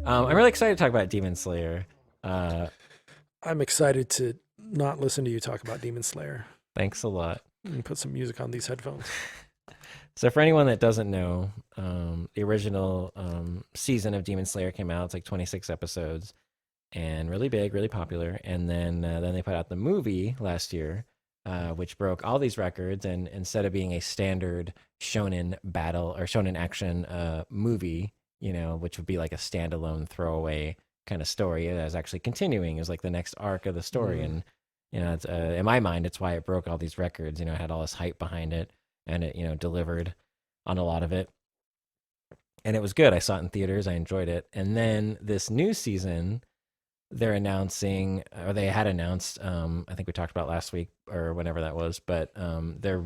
I'm really excited to talk about Demon Slayer. Uh, I'm excited to not listen to you talk about Demon Slayer Thanks a lot. and put some music on these headphones. So, for anyone that doesn't know, the original season of Demon Slayer came out. It's like 26 episodes and really big, really popular. And then they put out the movie last year, which broke all these records. And instead of being a standard shonen battle or shonen action movie, which would be like a standalone throwaway kind of story, it was actually continuing. It was like the next arc of the story. Mm, And, it's, in my mind, it's why it broke all these records. It had all this hype behind it and it, delivered on a lot of it. And it was good. I saw it in theaters. I enjoyed it. And then this new season, they're announcing, or they had announced, I think we talked about last week or whenever that was, but they're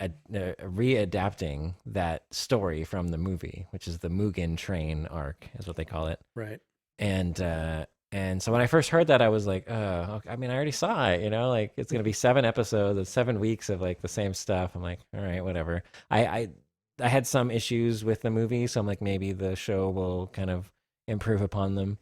readapting that story from the movie, which is the Mugen Train arc, is what they call it. right. And and so when I first heard that, I was like, I mean, I already saw it, like it's gonna be 7 episodes of 7 weeks of like the same stuff. I'm like, all right, whatever. I had some issues with the movie, so I'm like, maybe the show will kind of improve upon them.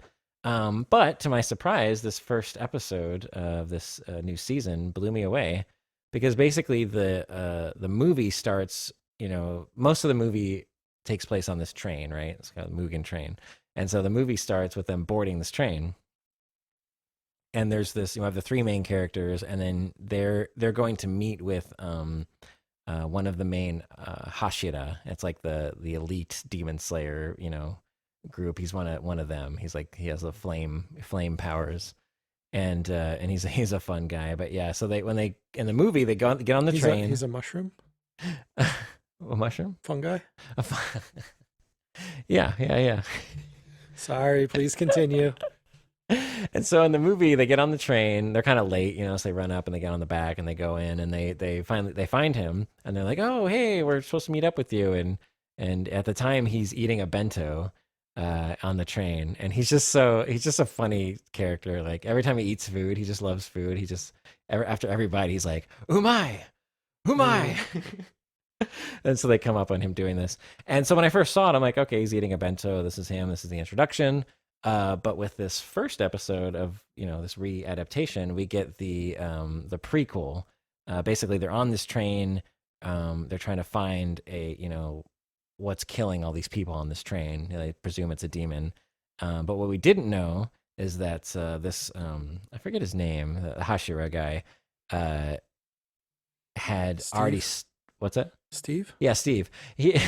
But to my surprise, this first episode of this new season blew me away because basically the movie starts. Most of the movie takes place on this train, right? It's called Mugen Train, and so the movie starts with them boarding this train. And there's this, you have the three main characters, and then they're going to meet with one of the main Hashira. It's like the elite demon slayer, group. He's one of them. He's like he has the flame powers, and he's a fun guy. But yeah, so they when they in the movie they get on the train. He's a mushroom A mushroom? fungi. Yeah, yeah, yeah. Sorry, please continue. And so in the movie, they get on the train. They're kind of late, so they run up and they get on the back and they go in and they find him and they're like, "Oh, hey, we're supposed to meet up with you." And at the time, he's eating a bento on the train, and he's just a funny character. Like every time he eats food, he just loves food. He just after every bite, he's like, "Umai, umai." Mm, And so they come up on him doing this. And so when I first saw it, I'm like, okay, he's eating a bento. This is him. This is the introduction. But with this first episode of this readaptation, we get the prequel. Basically, they're on this train. They're trying to find what's killing all these people on this train. They presume it's a demon. But what we didn't know is that this I forget his name, the Hashira guy, had already. Steve? What's that? Steve? Yeah, Steve. He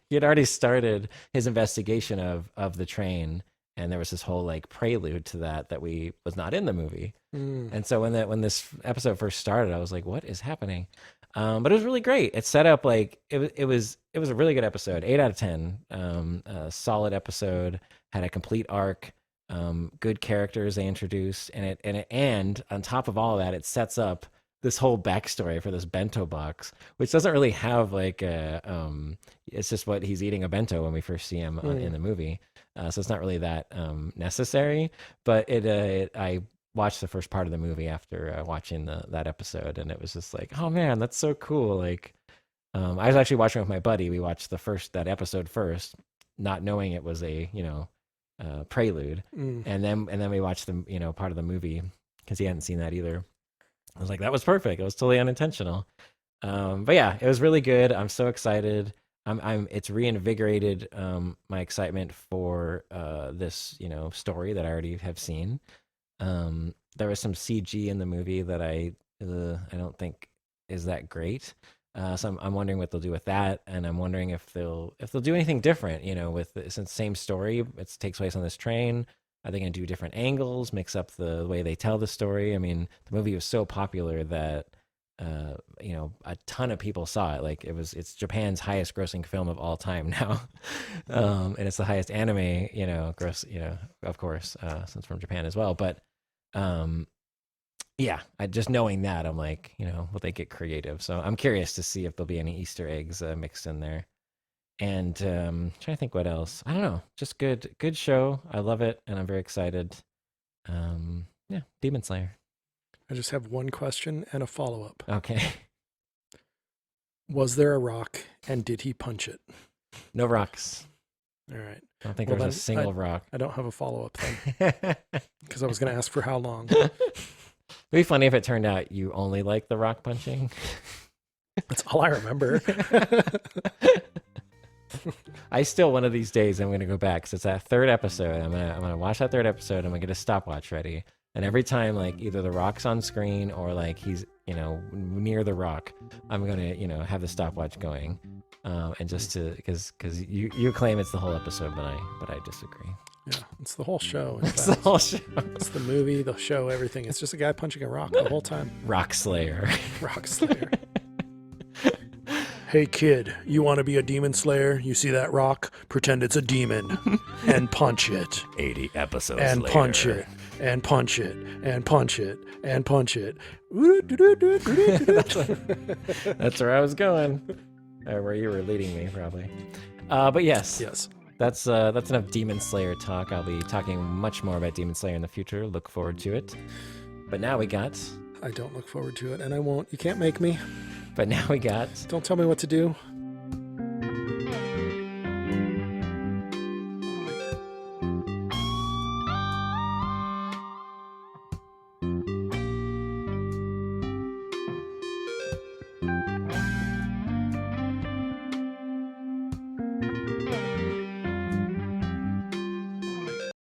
he had already started his investigation of the train, and there was this whole like prelude to that we was not in the movie. Mm, And so when this episode first started, I was like, "What is happening?" But it was really great. It set up like it was a really good episode. 8 out of 10. A solid episode. Had a complete arc. Good characters they introduced, and on top of all that, it sets up this whole backstory for this bento box, which doesn't really have like it's just what he's eating a bento when we first see him in mm. the movie. So it's not really that necessary. But I watched the first part of the movie after watching that episode, and it was just like, oh man, that's so cool. Like, I was actually watching with my buddy. We watched that episode first, not knowing it was a prelude, Mm. and then we watched the part of the movie because he hadn't seen that either. I was like, that was perfect. It was totally unintentional. But yeah, it was really good. I'm so excited. It's reinvigorated my excitement for this, story that I already have seen. There was some CG in the movie that I don't think is that great. So I'm wondering what they'll do with that, and I'm wondering if they'll do anything different. Since same story, it takes place on this train. Are they going to do different angles, mix up the way they tell the story? I mean, the movie was so popular that a ton of people saw it. Like it's Japan's highest grossing film of all time now, and it's the highest anime, gross, of course, since from Japan as well. But yeah, just knowing that, I'm like, will they get creative? So I'm curious to see if there'll be any Easter eggs mixed in there. And trying to think what else. I don't know. Just good show. I love it, and I'm very excited. Yeah, Demon Slayer. I just have one question and a follow up. Okay. Was there a rock and did he punch it? No rocks. All right. I don't think Well, there's a then single rock. I don't have a follow-up then It'd because I was going to ask for how long. be funny if it turned out you only like the rock punching. That's all I remember. I still, one of these days, I'm gonna go back because it's that third episode. I'm gonna watch that third episode. I'm gonna get a stopwatch ready, and every time like either the rock's on screen or like he's near the rock, I'm gonna have the stopwatch going, and just to because you claim it's the whole episode, but I disagree. Yeah, it's the whole show. It's the whole show. It's the movie, the show, everything. It's just a guy punching a rock the whole time. Rock Slayer. Rock Slayer. Hey kid, you want to be a demon slayer? You see that rock? Pretend it's a demon and punch it. 80 episodes and later. Punch it and punch it and punch it and punch it. That's where I was going. Or where you were leading me, probably. But yes. That's enough Demon Slayer talk. I'll be talking much more about Demon Slayer in the future. Look forward to it. But now we got... I don't look forward to it, and I won't. You can't make me. But now we got... Don't tell me what to do.